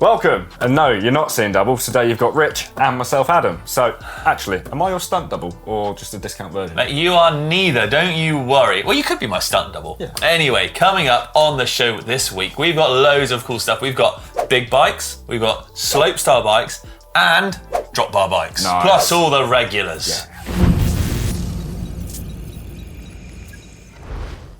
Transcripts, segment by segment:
Welcome! And no, you're not seeing double. Today you've got Rich and myself, Adam. So, actually, am I your stunt double or just a discount version? Mate, you are neither, don't you worry. Well, you could be my stunt double. Yeah. Anyway, coming up on the show this week, we've got loads of cool stuff. We've got big bikes, we've got slopestyle bikes, and drop bar bikes. Nice. Plus all the regulars. Yeah.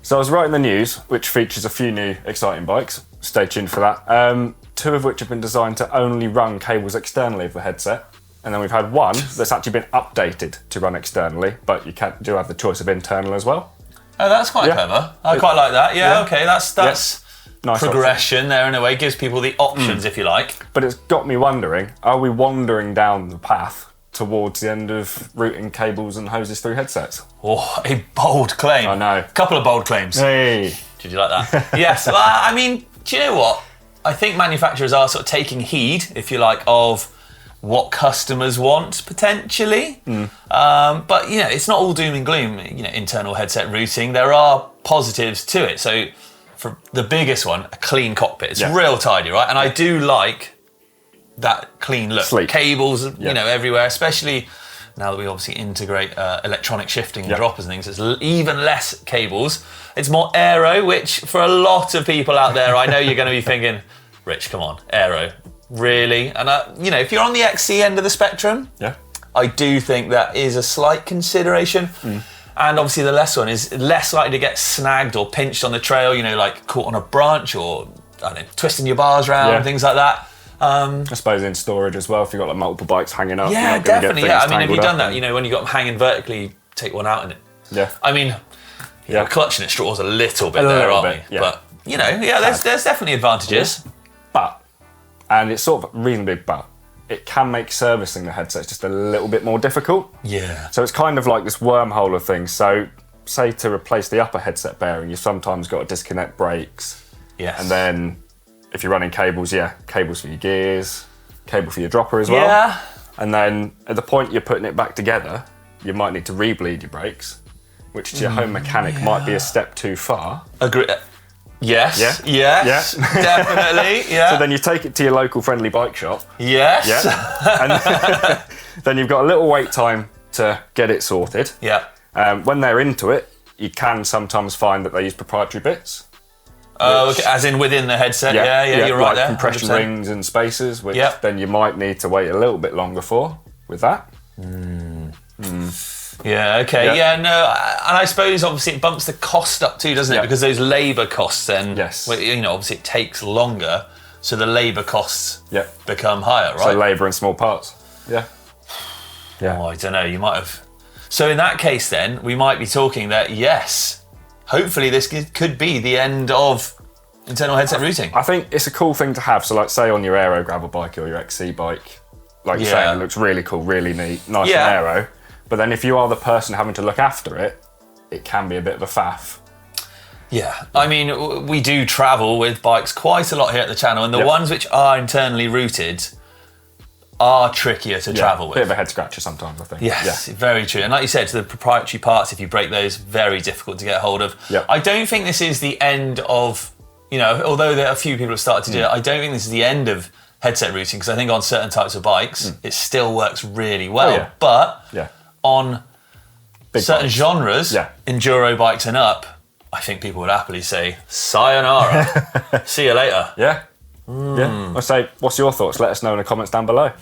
So I was writing the news, which features a few new exciting bikes. Stay tuned for that. Two of which have been designed to only run cables externally of the headset. And then we've had one that's actually been updated to run externally, but you do have the choice of internal as well. Oh, that's quite clever. I quite like that. Yeah, okay, that's Nice progression option. there in a way. Gives people the options, if you like. But it's got me wondering, are we wandering down the path towards the end of routing cables and hoses through headsets? Oh, a bold claim. I know. Couple of bold claims. Hey! Did you like that? Yes. Well, I mean, do you know what? I think manufacturers are sort of taking heed, if you like, of what customers want, potentially. But, you know, it's not all doom and gloom, you know, internal headset routing. There are positives to it. So, for the biggest one, a clean cockpit. It's real tidy, right? And I do like that clean look. Sleek. Cables, you know, everywhere, especially now that we obviously integrate electronic shifting and droppers and things. It's even less cables. It's more aero, which for a lot of people out there, I know you're going to be thinking, Rich, come on, aero, really? And, you know, if you're on the XC end of the spectrum, I do think that is a slight consideration. And obviously the less one is less likely to get snagged or pinched on the trail, you know, like caught on a branch or, I don't know, twisting your bars around, things like that. I suppose in storage as well, if you've got like multiple bikes hanging up. Yeah, definitely. I mean, have you done that? You know, when you got them hanging vertically, take one out and it. Yeah. I mean, clutching at straws a little bit there, aren't we? Yeah. But you know, there's definitely advantages. Yeah. But, and it's sort of a reasonably big but, it can make servicing the headsets just a little bit more difficult. Yeah. So it's kind of like this wormhole of things. So, say to replace the upper headset bearing, you've sometimes got to disconnect brakes. Yes. And then, if you're running cables, cables for your gears, cable for your dropper as well. Yeah. And then at the point you're putting it back together, you might need to re-bleed your brakes, which to your home mechanic might be a step too far. Agree. Yes. Yeah. Yes. Yeah. Definitely. Yeah. So then you take it to your local friendly bike shop. Yes. Yeah. And then you've got a little wait time to get it sorted. Yeah. When they're into it, you can sometimes find that they use proprietary bits. Okay. As in within the headset. Yeah. You're right like there. compression 100%. rings and spacers, which then you might need to wait a little bit longer for with that. Yeah, okay. Yeah, no, and I suppose obviously it bumps the cost up too, doesn't it? Because those labour costs then, you know, obviously it takes longer, so the labour costs become higher, right? So labour and small parts. Yeah. Oh, I don't know, you might have... So in that case then, we might be talking that, yes, hopefully this could be the end of internal headset routing. I think it's a cool thing to have. So like say on your aero gravel bike or your XC bike, like you're saying, it looks really cool, really neat, nice and aero. But then if you are the person having to look after it, it can be a bit of a faff. Yeah. I mean, we do travel with bikes quite a lot here at the channel, and the ones which are internally routed are trickier to travel with. Bit of a head scratcher sometimes, I think. Yes, very true. And like you said, the proprietary parts, if you break those, very difficult to get hold of. I don't think this is the end of, you know, although there are a few people have started to do it, I don't think this is the end of headset routing, because I think on certain types of bikes, it still works really well. But on certain genres, enduro bikes and up, I think people would happily say, sayonara, see you later. Yeah. I say, what's your thoughts? Let us know in the comments down below.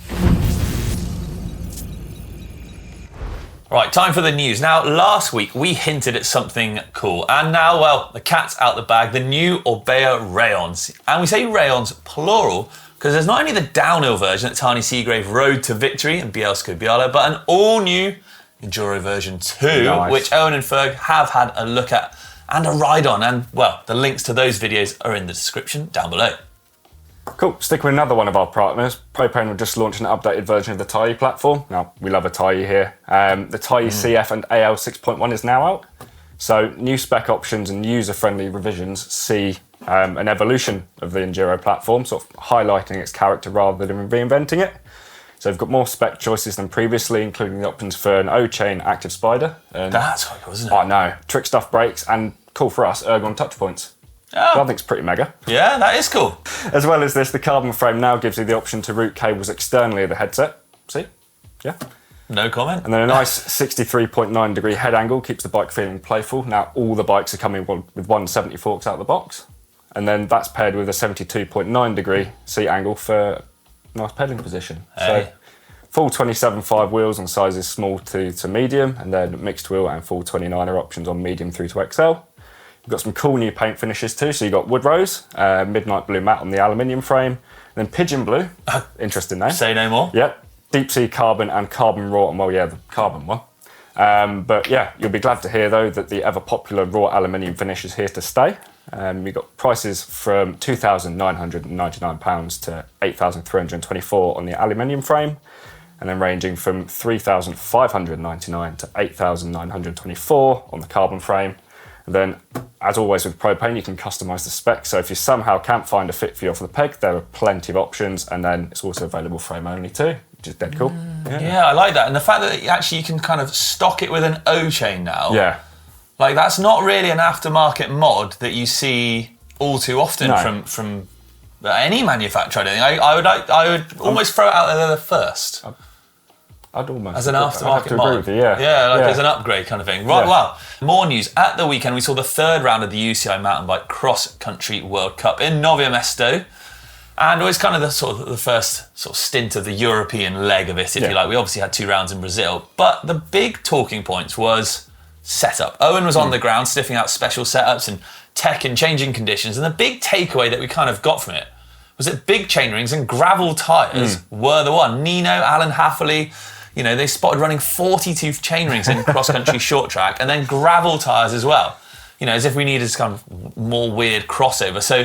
Right, time for the news. Now, last week we hinted at something cool, and now, well, the cat's out the bag, the new Orbea Rayons. And we say Rayons plural, because there's not only the downhill version that Tani Seagrave rode to victory in Bielsko Biala, but an all-new Enduro version 2, which Owen and Ferg have had a look at and a ride on. And, well, the links to those videos are in the description down below. Cool. Stick with another one of our partners. Propane will just launch an updated version of the Taiyi platform. Now, we love a Taiyi here. The Taiyi CF and AL 6.1 is now out. So, new spec options and user-friendly revisions see an evolution of the Enduro platform, sort of highlighting its character rather than reinventing it. So we've got more spec choices than previously, including the options for an O-chain active spider. And that's quite cool, isn't it? I know. Trick stuff brakes and, cool for us, ergon touch points. Oh. I think it's pretty mega. Yeah, that is cool. As well as this, the carbon frame now gives you the option to route cables externally of the headset. See? Yeah. No comment. And then a nice 63.9 degree head angle keeps the bike feeling playful. Now all the bikes are coming with 170 forks out of the box. And then that's paired with a 72.9 degree seat angle for nice pedalling position. Hey. So full 27.5 wheels on sizes small to medium, and then mixed wheel and full 29er options on medium through to XL. You've got some cool new paint finishes too. So you've got wood rose, midnight blue matte on the aluminium frame, and then pigeon blue, interesting name. Say no more. Yep, deep sea carbon and carbon raw, and well, yeah, the carbon one. But yeah, you'll be glad to hear though that the ever popular raw aluminium finish is here to stay. You've got prices from £2,999 to £8,324 on the aluminium frame, and then ranging from £3,599 to £8,924 on the carbon frame. And then, as always with propane, you can customise the specs. So if you somehow can't find a fit for you off the peg, there are plenty of options, and then it's also available frame only too, which is dead cool. Yeah, I like that. And the fact that actually you can kind of stock it with an O-chain now. Yeah. Like, that's not really an aftermarket mod that you see all too often from any manufacturer. I don't think. I would almost throw it out there first. I'd almost as an aftermarket mod. Agree with you, as an upgrade kind of thing. Right, well, more news. At the weekend, we saw the third round of the UCI Mountain Bike Cross Country World Cup in Novi Mesto. And it was kind of the first sort of stint of the European leg of it, if you like. We obviously had 2 rounds in Brazil. But the big talking points was setup. Owen was on the ground sniffing out special setups and tech and changing conditions. And the big takeaway that we kind of got from it was that big chainrings and gravel tyres were the one. Nino, Alan Hafferley, you know, they spotted running 42 chainrings in cross-country short track, and then gravel tyres as well. You know, as if we needed this kind of more weird crossover. So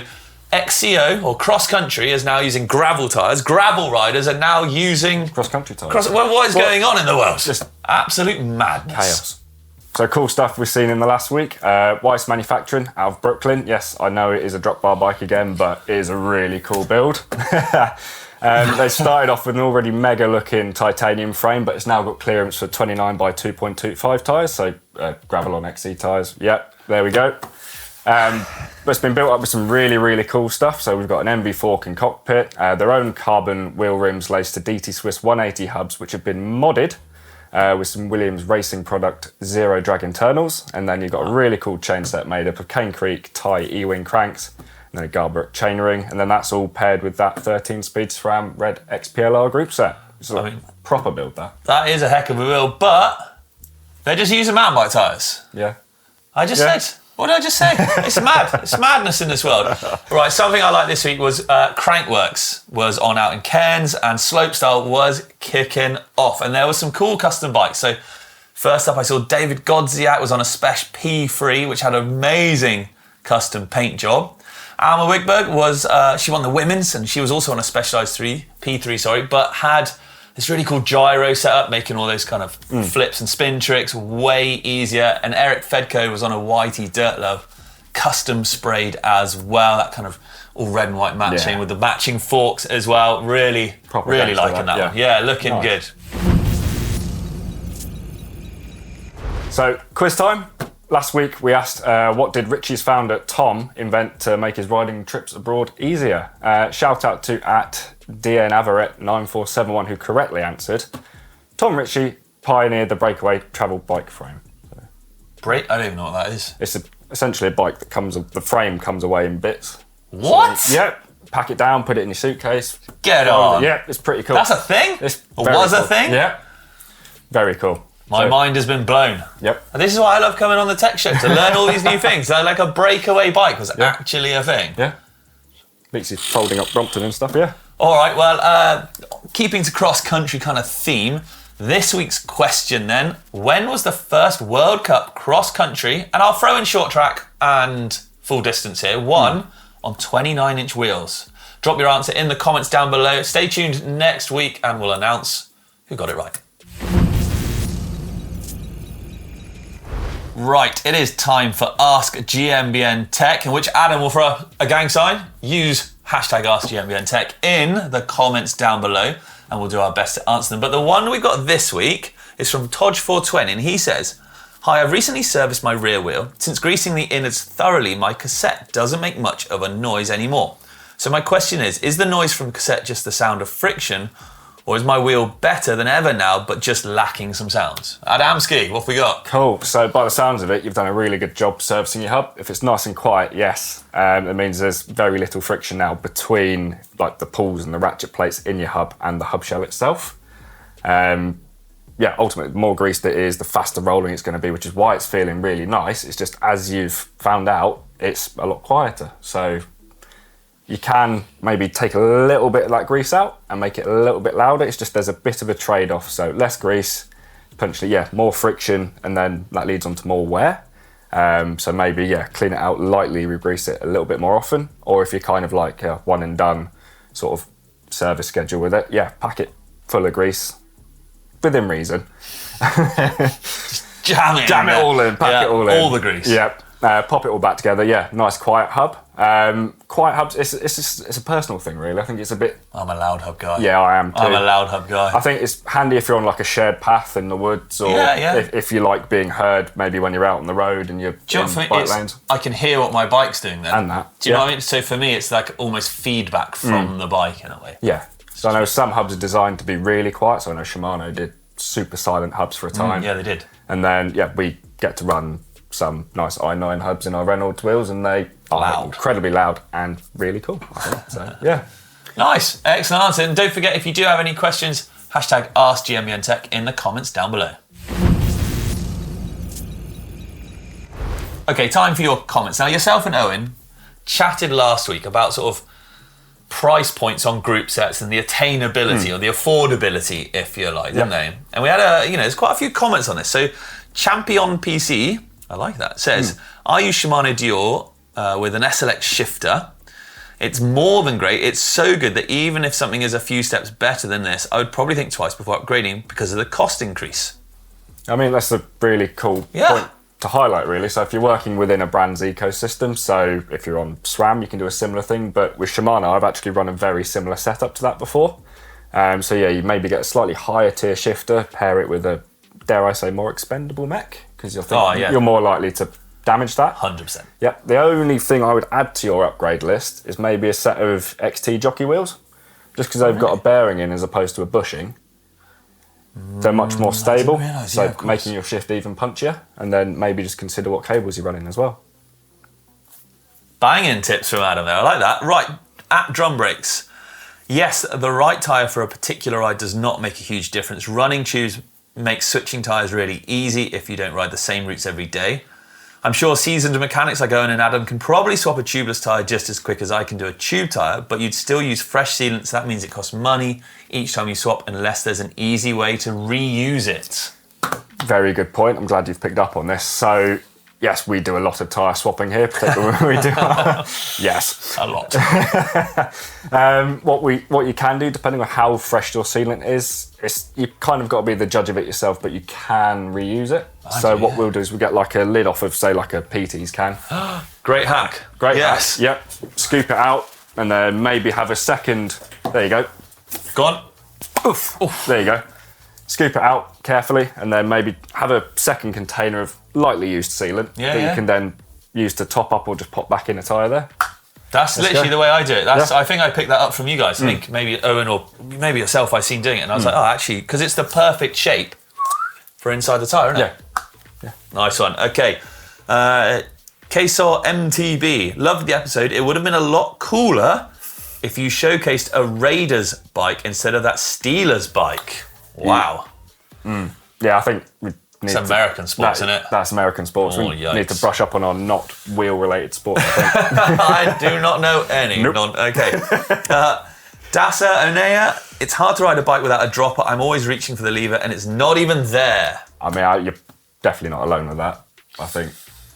XCO, or cross-country, is now using gravel tyres. Gravel riders are now using cross-country tyres. What is going on in the world? Just absolute madness. Chaos. So cool stuff we've seen in the last week. Weiss Manufacturing out of Brooklyn. Yes, I know it is a drop bar bike again, but it is a really cool build. They started off with an already mega looking titanium frame, but it's now got clearance for 29 by 2.25 tyres, so gravel on XC tyres. Yep, there we go. But it's been built up with some really, really cool stuff. So we've got an MV fork and cockpit, their own carbon wheel rims laced to DT Swiss 180 hubs, which have been modded with some Williams racing product zero drag internals. And then you've got a really cool chain set made up of Cane Creek, Thai E-wing cranks, and then a Garbert chainring. And then that's all paired with that 13-speed SRAM red XPLR group set. It's a proper build, that. That is a heck of a build, but they're just using mountain bike tyres. Yeah. I just said... What did I just say? It's mad. It's madness in this world. Right, something I liked this week was Crankworks was on out in Cairns, and Slopestyle was kicking off. And there was some cool custom bikes. So first up, I saw David Godziak was on a Spesh P3, which had an amazing custom paint job. Alma Wigberg was, she won the women's, and she was also on a Specialized P3, but had this really cool gyro setup, making all those kind of flips and spin tricks way easier. And Eric Fedko was on a YT Dirt Love, custom sprayed as well. That kind of all red and white matching with the matching forks as well. Really liking that one. Yeah, looking good. So, quiz time. Last week we asked what did Richie's founder Tom invent to make his riding trips abroad easier? Shout out to @DNAvaret9471 who correctly answered. Tom Ritchie pioneered the breakaway travel bike frame. I don't even know what that is. It's essentially a bike that the frame comes away in bits. What? So, pack it down, put it in your suitcase. Get on. Yeah, it's pretty cool. That's a thing? It was a thing? Yeah. Very cool. My mind has been blown. Yep. And this is why I love coming on the tech show, to learn all these new things. So like a breakaway bike was actually a thing. Yeah. Beats you folding up Brompton and stuff, yeah. All right, well, keeping to cross-country kind of theme, this week's question then, when was the first World Cup cross-country, and I'll throw in short track and full distance here, won on 29-inch wheels? Drop your answer in the comments down below. Stay tuned next week and we'll announce who got it right. Right, it is time for Ask GMBNTech, in which Adam will throw up a gang sign. Use #AskGMBNTech in the comments down below, and we'll do our best to answer them. But the one we got this week is from Todge420, and he says, Hi, I've recently serviced my rear wheel. Since greasing the innards thoroughly, my cassette doesn't make much of a noise anymore. So my question is the noise from cassette just the sound of friction, or is my wheel better than ever now, but just lacking some sounds? Adamski, what have we got? Cool. So by the sounds of it, you've done a really good job servicing your hub. If it's nice and quiet, yes. It means there's very little friction now between like the pulls and the ratchet plates in your hub and the hub shell itself. Yeah, ultimately, the more greased it is, the faster rolling it's going to be, which is why it's feeling really nice. It's just, as you've found out, it's a lot quieter. So you can maybe take a little bit of that grease out and make it a little bit louder. It's just there's a bit of a trade-off. So less grease, potentially, yeah, more friction, and then that leads on to more wear. So maybe, yeah, clean it out lightly, re-grease it a little bit more often. Or if you're kind of like a one and done sort of service schedule with it, yeah, pack it full of grease. Within reason. Jam it all in, pack it all in. All the grease. Yep. Pop it all back together. Yeah, nice quiet hub. Quiet hubs, it's a personal thing, really. I think it's a bit... I'm a loud hub guy. Yeah, I am too. I'm a loud hub guy. I think it's handy if you're on like a shared path in the woods, or if you like being heard maybe when you're out on the road and you're in bike lanes. I can hear what my bike's doing then. And that. Do you know what I mean? So for me, it's like almost feedback from the bike in a way. Yeah. So I know some hubs are designed to be really quiet. So I know Shimano did super silent hubs for a time. Yeah, they did. And then, yeah, we get to run some nice i9 hubs in our Reynolds wheels, and they are incredibly loud and really cool, I think. So, yeah. Nice. Excellent answer. And don't forget, if you do have any questions, hashtag askgmbntech in the comments down below. Okay, time for your comments. Now, yourself and Owen chatted last week about sort of price points on group sets and the attainability or the affordability, if you like, didn't they? And we had there's quite a few comments on this. So Champion PC, I like that, says, I use Shimano Dior with an SLX shifter. It's more than great. It's so good that even if something is a few steps better than this, I would probably think twice before upgrading because of the cost increase. I mean, that's a really cool point to highlight, really. So if you're working within a brand's ecosystem, so if you're on SRAM, you can do a similar thing, but with Shimano, I've actually run a very similar setup to that before. So yeah, you maybe get a slightly higher tier shifter, pair it with a, dare I say, more expendable mech, because you're more likely to damage that. 100%. Yep. The only thing I would add to your upgrade list is maybe a set of XT jockey wheels, just because they've got a bearing in as opposed to a bushing. They're much more stable, so making your shift even punchier, and then maybe just consider what cables you're running as well. Banging tips from Adam there, I like that. Right, at drum brakes. Yes, the right tyre for a particular ride does not make a huge difference. Running tubes make switching tyres really easy if you don't ride the same routes every day. I'm sure seasoned mechanics like Owen and Adam can probably swap a tubeless tyre just as quick as I can do a tube tyre, but you'd still use fresh sealant, so that means it costs money each time you swap unless there's an easy way to reuse it. Very good point. I'm glad you've picked up on this. So, yes, we do a lot of tyre swapping here, particularly when we do yes. A lot. What you can do, depending on how fresh your sealant is, you kind of got to be the judge of it yourself, but you can reuse it. What we'll do is we get like a lid off of, say, like a PT's can. Great hack. Great hack. Yep. Scoop it out and then maybe have a second. There you go. Go on. Oof. Oof. There you go. Scoop it out carefully and then maybe have a second container of lightly used sealant that you can then use to top up or just pop back in a tyre there. That's literally the way I do it. I think I picked that up from you guys. I think maybe Owen or maybe yourself I've seen doing it. And I was like, oh, actually, because it's the perfect shape for inside the tyre, isn't it? Yeah. Nice one. Okay. Kesor MTB. Loved the episode. It would have been a lot cooler if you showcased a Raiders bike instead of that Steelers bike. Wow. Yeah, I think we need it's American sports, isn't it? That's American sports. We need to brush up on our not wheel-related sports, I think. I do not know any. Nope. Okay. Dasa Onea, it's hard to ride a bike without a dropper. I'm always reaching for the lever and it's not even there. I mean, you're definitely not alone with that, I think.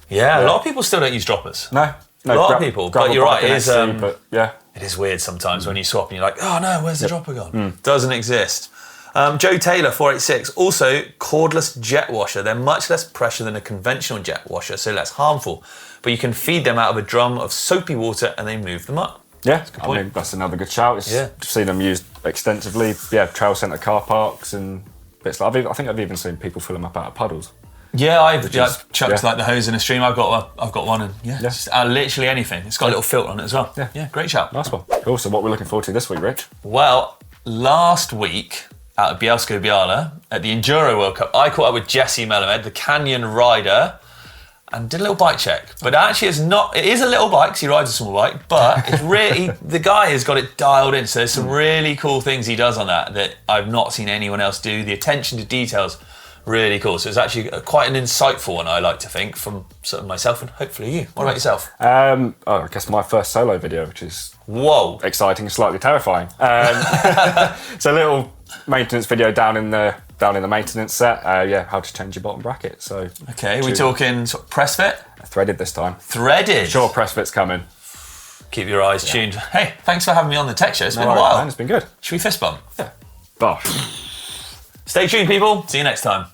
Yeah, a lot of people still don't use droppers. No, a lot of people, but you're right. It is, it is weird sometimes when you swap and you're like, oh no, where's the dropper gone? Doesn't exist. Joe Taylor, 486, also cordless jet washer. They're much less pressure than a conventional jet washer, so less harmful. But you can feed them out of a drum of soapy water and they move them up. Yeah, I mean, that's another good shout. I've seen them used extensively. Yeah, trail centre car parks and bits like that. I think I've even seen people fill them up out of puddles. Yeah, I've chucked like the hose in a stream. I've got one, and just, literally anything. It's got a little filter on it as well. Yeah, great shout. Nice one. Cool. So what we're looking forward to this week, Rich? Well, last week out of Bielsko-Biala at the Enduro World Cup, I caught up with Jesse Melamed, the Canyon rider, and did a little bike check. But actually it is a little bike because he rides a small bike, but it's really, the guy has got it dialed in. So there's some really cool things he does on that I've not seen anyone else do. The attention to details, really cool. So it's actually quite an insightful one, I like to think, from sort of myself and hopefully you. What about yourself? I guess my first solo video, which is exciting and slightly terrifying. It's a little maintenance video down in the maintenance set. How to change your bottom bracket. So okay, we're talking sort of press fit? Threaded this time. Threaded? Sure, press fit's coming. Keep your eyes tuned. Hey, thanks for having me on the tech show. It's been a while. Man, it's been good. Should we fist bump? Yeah. Bosh. Stay tuned, people. See you next time.